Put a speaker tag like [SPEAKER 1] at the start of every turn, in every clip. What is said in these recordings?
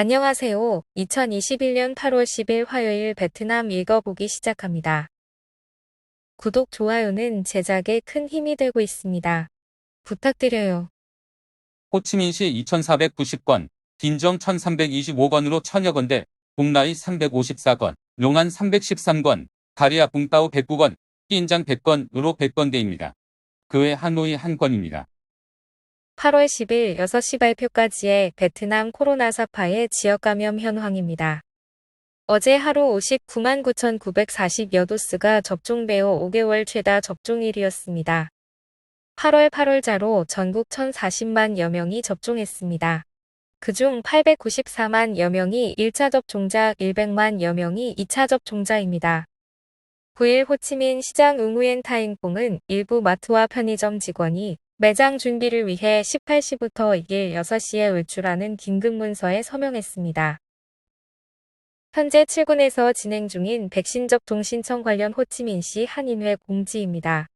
[SPEAKER 1] 안녕하세요. 2021년 8월 10일 화요일 베트남 읽어보기 시작합니다. 구독, 좋아요는 제작에 큰 힘이 되고 있습니다. 부탁드려요.
[SPEAKER 2] 호치민시 2490건, 빈정 1325건으로 천여 건대, 북라이 354건, 롱안 313건, 가리아 붕따오 109건, 끼인장 100건으로 100건대입니다. 그 외 하노이 1건입니다.
[SPEAKER 1] 8월 10일 6시 발표까지의 베트남 코로나 사파의 지역 감염 현황입니다. 어제 하루 59만 9,940여 도스가 접종되어 5개월 최다 접종일이었습니다. 8월 8월자로 전국 1,040만여 명이 접종했습니다. 그중 894만여 명이 1차 접종자, 100만여 명이 2차 접종자입니다. 9일 호치민 시장 응우엔 타잉퐁은 일부 마트와 편의점 직원이 매장 준비를 위해 18시부터 이길 6시에 외출하는 긴급 문서에 서명했습니다. 현재 7군에서 진행 중인 백신 접종 신청 관련 호치민시 한인회 공지입니다.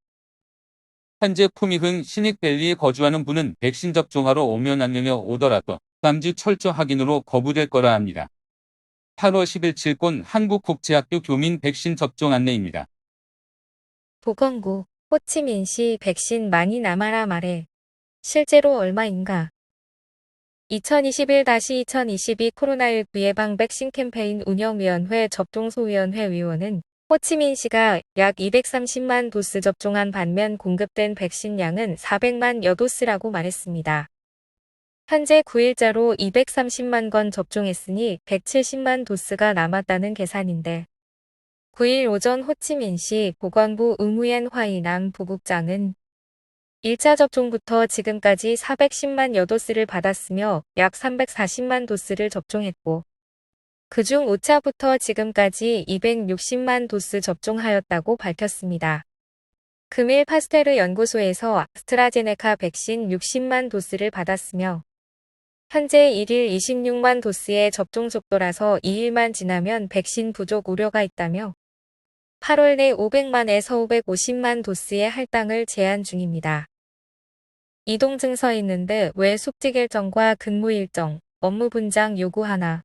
[SPEAKER 2] 현재 푸미흥 신익밸리에 거주하는 분은 백신 접종하러 오면 안 오더라도 깜지 철저 확인으로 거부될 거라 합니다. 8월 10일 7권 한국국제학교 교민 백신 접종 안내입니다.
[SPEAKER 1] 보건구, 호치민시 백신 많이 남아라 말해. 실제로 얼마인가? 2021-2022 코로나19 예방 백신 캠페인 운영위원회 접종소위원회 위원은 호치민시가 약 230만 도스 접종한 반면 공급된 백신 양은 400만 여도스라고 말했습니다. 현재 9일자로 230만 건 접종했으니 170만 도스가 남았다는 계산인데 9일 오전 호치민시 보건부 응우엔 화이남 부국장은 1차 접종부터 지금까지 410만 여도스를 받았으며 약 340만 도스를 접종했고 그중 5차부터 지금까지 260만 도스 접종하였다고 밝혔습니다. 금일 파스테르 연구소에서 아스트라제네카 백신 60만 도스를 받았으며 현재 1일 26만 도스의 접종 속도라서 2일만 지나면 백신 부족 우려가 있다며 8월 내 500만에서 550만 도스의 할당을 제한 중입니다. 이동 증서 있는데 왜 숙직 일정과 근무 일정, 업무 분장 요구하나?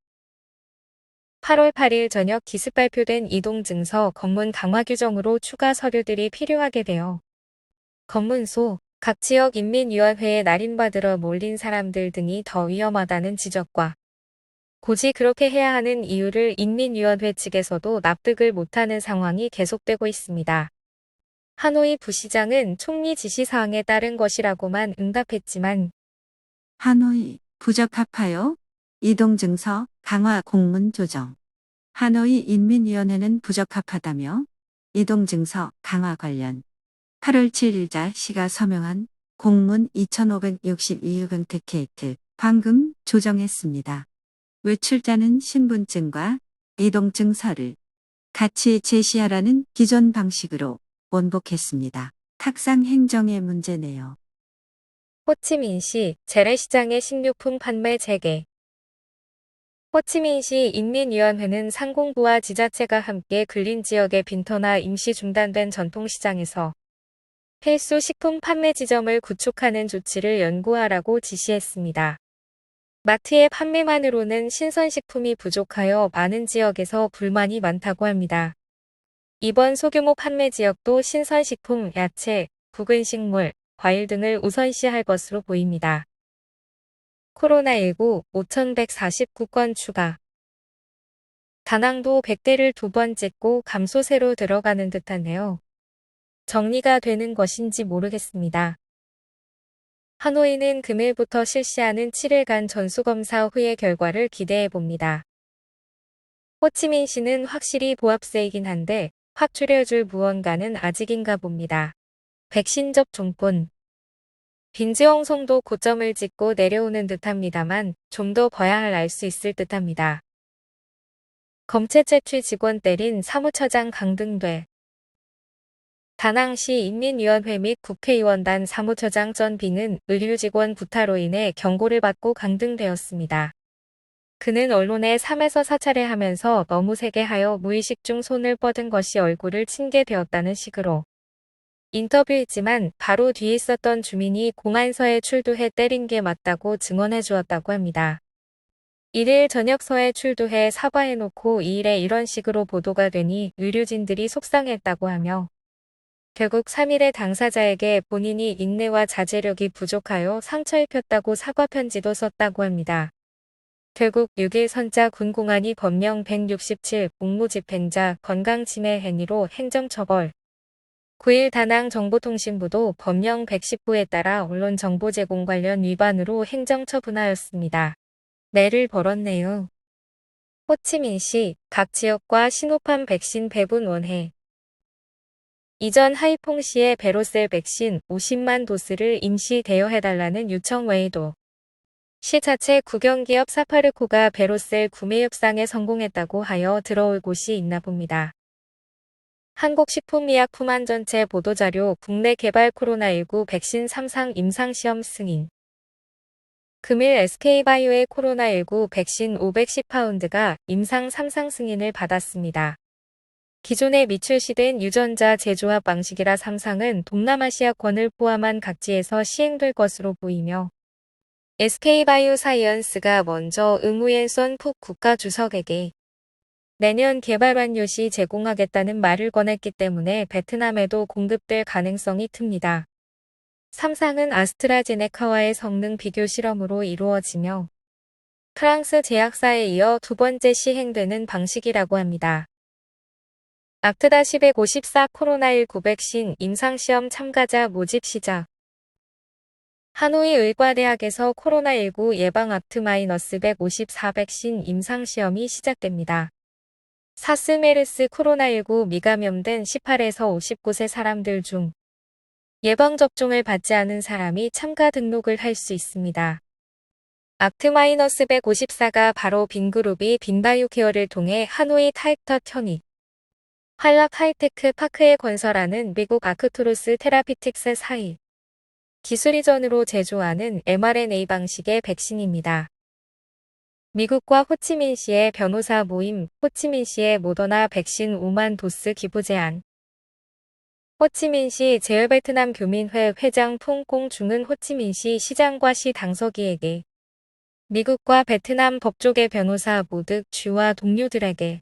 [SPEAKER 1] 8월 8일 저녁 기습 발표된 이동 증서 검문 강화 규정으로 추가 서류들이 필요하게 되어 검문소, 각 지역 인민위원회에 날인받으러 몰린 사람들 등이 더 위험하다는 지적과 굳이 그렇게 해야 하는 이유를 인민위원회 측에서도 납득을 못하는 상황이 계속되고 있습니다. 하노이 부시장은 총리 지시사항에 따른 것이라고만 응답했지만
[SPEAKER 3] 하노이 부적합하여 이동증서 강화 공문 조정. 하노이 인민위원회는 부적합하다며 이동증서 강화 관련 8월 7일자 시가 서명한 공문 2562건 테케이트 방금 조정했습니다. 외출자는 신분증과 이동증서를 같이 제시하라는 기존 방식으로 원복했습니다. 탁상 행정의 문제네요.
[SPEAKER 1] 호치민시 재래시장의 식료품 판매 재개. 호치민시 인민위원회는 상공부와 지자체가 함께 근린지역의 빈터나 임시 중단된 전통시장에서 필수 식품 판매 지점을 구축하는 조치를 연구하라고 지시했습니다. 마트의 판매만으로는 신선식품이 부족하여 많은 지역에서 불만이 많다고 합니다. 이번 소규모 판매 지역도 신선식품, 야채, 굵은 식물, 과일 등을 우선시할 것으로 보입니다. 코로나19 5,149건 추가. 다낭도 100대를 2번 찍고 감소세로 들어가는 듯하네요. 정리가 되는 것인지 모르겠습니다. 하노이는 금일부터 실시하는 7일간 전수검사 후의 결과를 기대해봅니다. 호치민시는 확실히 보합세이긴 한데 확 줄여줄 무언가는 아직인가 봅니다. 백신 접종권. 빈지홍성도 고점을 찍고 내려오는 듯합니다만 좀 더 봐야 알 수 있을 듯합니다. 검체 채취 직원 때린 사무처장 강등돼. 다낭시 인민위원회 및 국회의원단 사무처장 전빙은 의료직원 구타로 인해 경고를 받고 강등되었습니다. 그는 언론에 3에서 4차례 하면서 너무 세게 하여 무의식 중 손을 뻗은 것이 얼굴을 친게 되었다는 식으로 인터뷰했지만 바로 뒤에 있었던 주민이 공안서에 출두해 때린 게 맞다고 증언해 주었다고 합니다. 1일 저녁서에 출두해 사과해놓고 2일에 이런 식으로 보도가 되니 의료진들이 속상했다고 하며 결국 3일에 당사자에게 본인이 인내와 자제력이 부족하여 상처 입혔다고 사과 편지도 썼다고 합니다. 결국 6일 선자 군공안이 법령 167 공무집행자 건강침해 행위로 행정처벌. 9일 다낭 정보통신부도 법령 119에 따라 언론정보 제공 관련 위반으로 행정처분하였습니다. 매를 벌었네요. 호치민시 각 지역과 시노팜 백신 배분 원해. 이전 하이퐁시의 베로셀 백신 50만 도스를 임시 대여해달라는 요청 외에도 시 자체 국영기업 사파르코가 베로셀 구매 협상에 성공했다고 하여 들어올 곳이 있나 봅니다. 한국식품의약품안전체 보도자료 국내 개발 코로나19 백신 3상 임상시험 승인. 금일 SK바이오의 코로나19 백신 510파운드가 임상 3상 승인을 받았습니다. 기존에 미출시된 유전자 재조합 방식이라 3상은 동남아시아권을 포함한 각지에서 시행될 것으로 보이며 SK바이오사이언스가 먼저 응우옌선 푹 국가주석에게 내년 개발 완료 시 제공하겠다는 말을 권했기 때문에 베트남에도 공급될 가능성이 틉니다. 3상은 아스트라제네카와의 성능 비교 실험으로 이루어지며 프랑스 제약사에 이어 두 번째 시행되는 방식이라고 합니다. 악트다-154 코로나19 백신 임상시험 참가자 모집 시작. 하노이 의과대학에서 코로나19 예방 악트-154 백신 임상시험이 시작됩니다. 사스 메르스 코로나19 미감염된 18에서 59세 사람들 중 예방접종을 받지 않은 사람이 참가 등록을 할 수 있습니다. 악트-154가 바로 빈그룹이 빈바이오케어를 통해 하노이 타액터 현익 활락 하이테크 파크에 건설하는 미국 아크투루스 테라피틱스 4일 기술 이전으로 제조하는 mRNA 방식의 백신입니다. 미국과 호치민시의 변호사 모임, 호치민시의 모더나 백신 5만 도스 기부 제안. 호치민시 제열베트남 교민회 회장 퐁공 중은 호치민시 시장과 시 당서기에게 미국과 베트남 법조계 변호사 모득 주와 동료들에게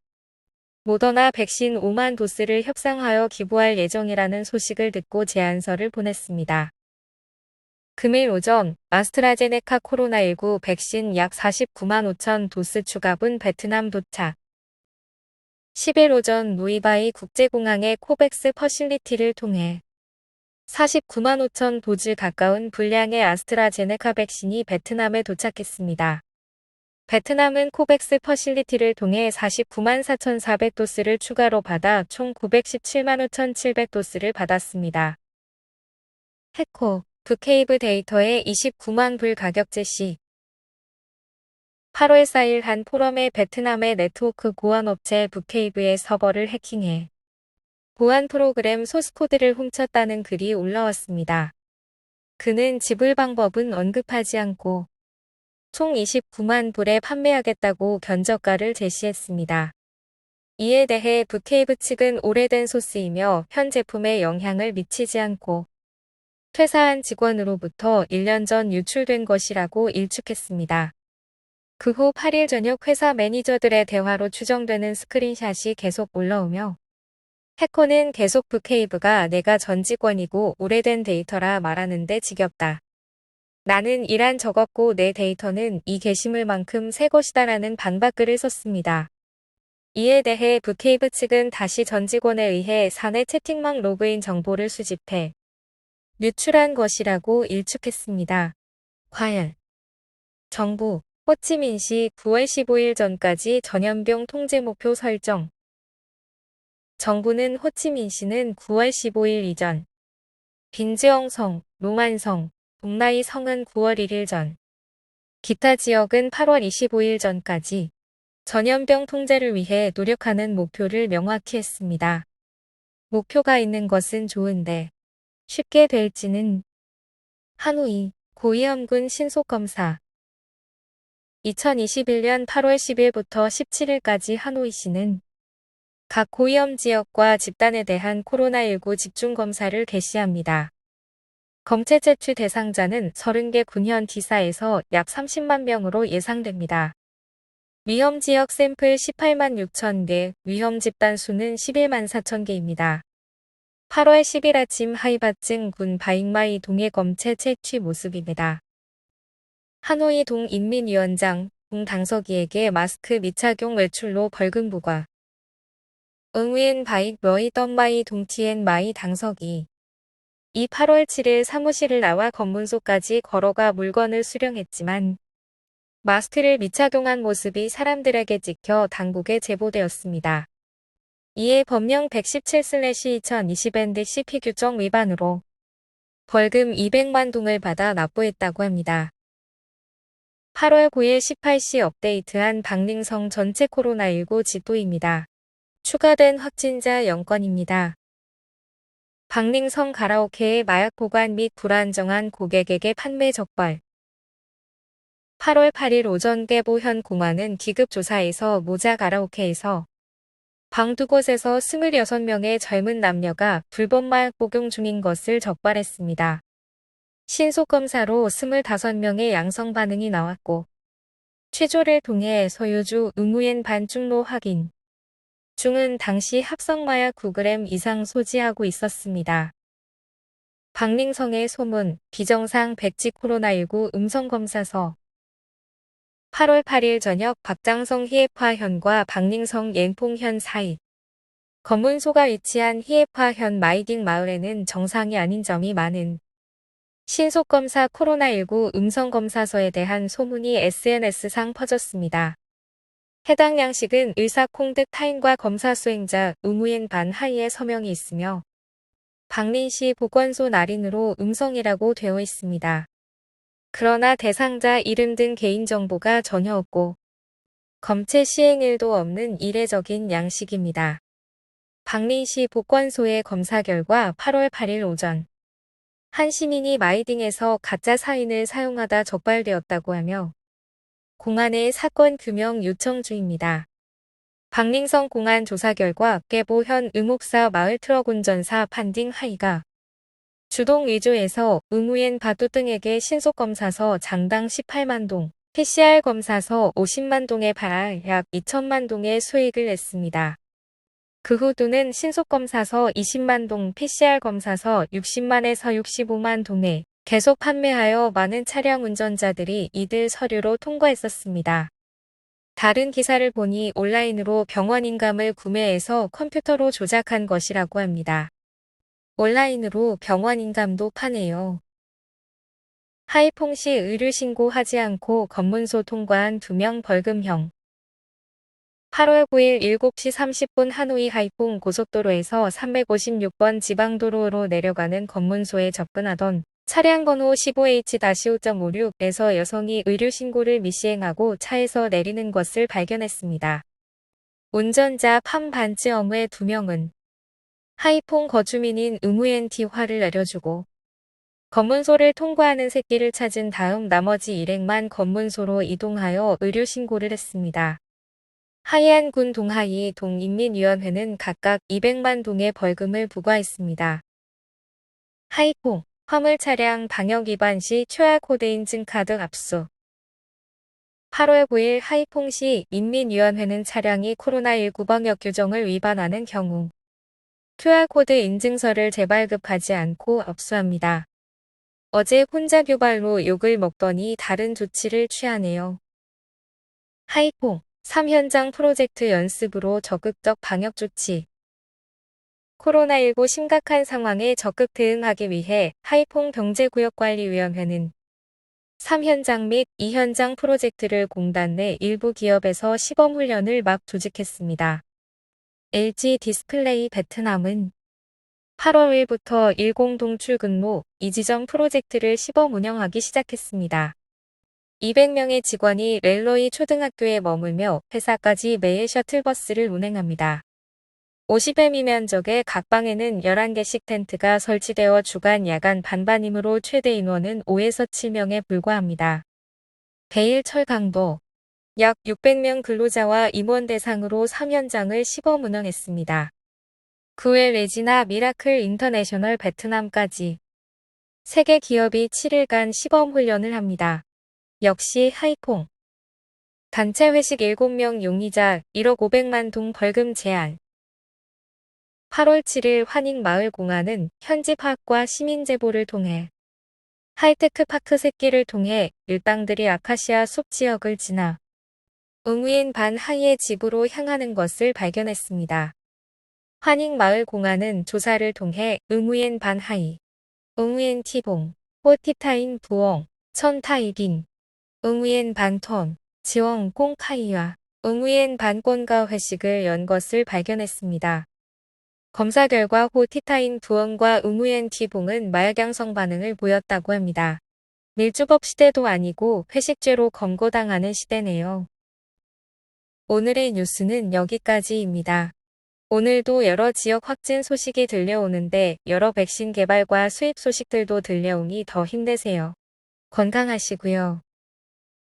[SPEAKER 1] 모더나 백신 5만 도스를 협상하여 기부할 예정이라는 소식을 듣고 제안서를 보냈습니다. 금일 오전 아스트라제네카 코로나19 백신 약 49만 5천 도스 추가분 베트남 도착. 10일 오전 노이바이 국제공항의 코백스 퍼실리티를 통해 49만 5천 도즈 가까운 분량의 아스트라제네카 백신이 베트남에 도착했습니다. 베트남은 코백스 퍼실리티를 통해 49만 4,400도스를 추가로 받아 총 917만 5,700도스를 받았습니다. 해코 북케이브 데이터의 29만 불 가격 제시. 8월 4일 한 포럼에 베트남의 네트워크 보안업체 북케이브의 서버를 해킹해 보안 프로그램 소스코드를 훔쳤다는 글이 올라왔습니다. 그는 지불 방법은 언급하지 않고 총 29만 불에 판매하겠다고 견적가를 제시했습니다. 이에 대해 북케이브 측은 오래된 소스이며 현 제품에 영향을 미치지 않고 퇴사한 직원으로부터 1년 전 유출된 것이라고 일축했습니다. 그 후 8일 저녁 회사 매니저들의 대화로 추정되는 스크린샷이 계속 올라오며 해커는 계속 북케이브가 내가 전 직원이고 오래된 데이터라 말하는데 지겹다. 나는 이란 적었고 내 데이터는 이 게시물만큼 새 것이다라는 반박글을 썼습니다. 이에 대해 북케이브 측은 다시 전 직원에 의해 사내 채팅망 로그인 정보를 수집해 유출한 것이라고 일축했습니다. 과연 정부 호치민시 9월 15일 전까지 전염병 통제 목표 설정. 정부는 호치민시는 9월 15일 이전 빈즈엉성, 노만성, 동나이 성은 9월 1일 전 기타 지역은 8월 25일 전까지 전염병 통제를 위해 노력하는 목표를 명확히 했습니다. 목표가 있는 것은 좋은데 쉽게 될지는. 하노이 고위험군 신속검사 2021년 8월 10일부터 17일까지 하노이시는 각 고위험 지역과 집단에 대한 코로나19 집중검사를 개시합니다. 검체 채취 대상자는 30개 군현 기사에서 약 30만 명으로 예상됩니다. 위험지역 샘플 18만 6천 개, 위험 집단 수는 11만 4천 개입니다. 8월 10일 아침 하이바증 군 바잉마이 동의 검체 채취 모습입니다. 하노이 동 인민위원장, 동 당서기에게 마스크 미착용 외출로 벌금 부과. 응위엔 바익 머이 덤마이 동티엔 마이 당서기. 이 8월 7일 사무실을 나와 검문소까지 걸어가 물건을 수령했지만 마스크를 미착용한 모습이 사람들에게 찍혀 당국에 제보되었습니다. 이에 법령 117/2020 CP 규정 위반으로 벌금 200만 동을 받아 납부했다고 합니다. 8월 9일 18시 업데이트한 박능성 전체 코로나19 지도입니다. 추가된 확진자 0건입니다. 박능성 가라오케의 마약 보관 및 불안정한 고객에게 판매 적발. 8월 8일 오전 깨보현 공안은 기급조사에서 모자 가라오케에서 방 두 곳에서 26명의 젊은 남녀가 불법 마약 복용 중인 것을 적발했습니다. 신속검사로 25명의 양성 반응이 나왔고 취조를 통해 소유주 응우엔 반중로 확인. 중은 당시 합성마약 9g 이상 소지하고 있었습니다. 박능성의 소문, 비정상 백지 코로나19 음성검사서 8월 8일 저녁 박장성 히에파현과 박능성 옌퐁현 사이 검문소가 위치한 히에파현 마이딩 마을에는 정상이 아닌 점이 많은 신속검사 코로나19 음성검사서에 대한 소문이 SNS상 퍼졌습니다. 해당 양식은 의사 콩득 타인과 검사 수행자 응우엔 반 하이의 서명이 있으며 박린시 보건소 날인으로 음성이라고 되어 있습니다. 그러나 대상자 이름 등 개인정보가 전혀 없고 검체 시행일도 없는 이례적인 양식입니다. 박린시 보건소의 검사 결과 8월 8일 오전 한 시민이 마이딩에서 가짜 사인을 사용하다 적발되었다고 하며 공안에 사건 규명 요청 중입니다. 박능성 공안 조사 결과 깨보현 의목사 마을 트럭 운전사 판딩 하이가 주동 위조에서 응우엔 바두 등에게 신속검사서 장당 18만 동, PCR 검사서 50만 동에 팔아 약 2천만 동의 수익을 냈습니다. 그 후 두는 신속검사서 20만 동, PCR 검사서 60만에서 65만 동에 계속 판매하여 많은 차량 운전자들이 이들 서류로 통과했었습니다. 다른 기사를 보니 온라인으로 병원 인감을 구매해서 컴퓨터로 조작한 것이라고 합니다. 온라인으로 병원 인감도 파네요. 하이퐁시 의료 신고하지 않고 검문소 통과한 2명 벌금형. 8월 9일 7시 30분 하노이 하이퐁 고속도로에서 356번 지방도로로 내려가는 검문소에 접근하던 차량 번호 15H-5.56에서 여성이 의료신고를 미시행하고 차에서 내리는 것을 발견했습니다. 운전자 팜 반쯔엄의 2명은 하이퐁 거주민인 응우엔티 화를 내려주고 검문소를 통과하는 새끼를 찾은 다음 나머지 일행만 검문소로 이동하여 의료신고를 했습니다. 하이안군 동하이 동인민위원회는 각각 200만 동의 벌금을 부과했습니다. 하이퐁 화물 차량 방역 위반 시 QR코드 인증카드 압수. 8월 9일 하이퐁시 인민위원회는 차량이 코로나19 방역 규정을 위반하는 경우 QR코드 인증서를 재발급하지 않고 압수합니다. 어제 혼자 교발로 욕을 먹더니 다른 조치를 취하네요. 하이퐁 3현장 프로젝트 연습으로 적극적 방역 조치. 코로나19 심각한 상황에 적극 대응하기 위해 하이퐁 경제구역관리위원회는 3현장 및 2현장 프로젝트를 공단 내 일부 기업에서 시범훈련을 막 조직했습니다. LG 디스플레이 베트남은 8월 1일부터 일공동 출근로 이지점 프로젝트를 시범 운영하기 시작했습니다. 200명의 직원이 렐로이 초등학교에 머물며 회사까지 매일 셔틀버스를 운행합니다. 50m 면적의 각 방에는 11개씩 텐트가 설치되어 주간 야간 반반이므로 최대 인원은 5에서 7명에 불과합니다. 베일 철강도 약 600명 근로자와 임원 대상으로 3현장을 시범 운영했습니다. 그 외 레지나 미라클 인터내셔널 베트남까지 세계 기업이 7일간 시범 훈련을 합니다. 역시 하이퐁 단체 회식 7명 용의자 1억 500만 동 벌금 제한. 8월 7일 환익마을공안은 현지 파악과 시민 제보를 통해 하이테크파크 새끼를 통해 일당들이 아카시아 숲 지역을 지나 응우엔 반하이의 집으로 향하는 것을 발견했습니다. 환익마을공안은 조사를 통해 응우엔 반하이, 응우엔 티봉, 호티타인 부엉, 천타이긴, 응우엔 반톤, 지엉 꽁카이와 응우엔 반권가 회식을 연 것을 발견했습니다. 검사 결과 호티타인 부엉과 응우엔 티봉은 마약양성 반응을 보였다고 합니다. 밀주법 시대도 아니고 회식죄로 검거당하는 시대네요. 오늘의 뉴스는 여기까지입니다. 오늘도 여러 지역 확진 소식이 들려오는데 여러 백신 개발과 수입 소식들도 들려오니 더 힘내세요. 건강하시고요.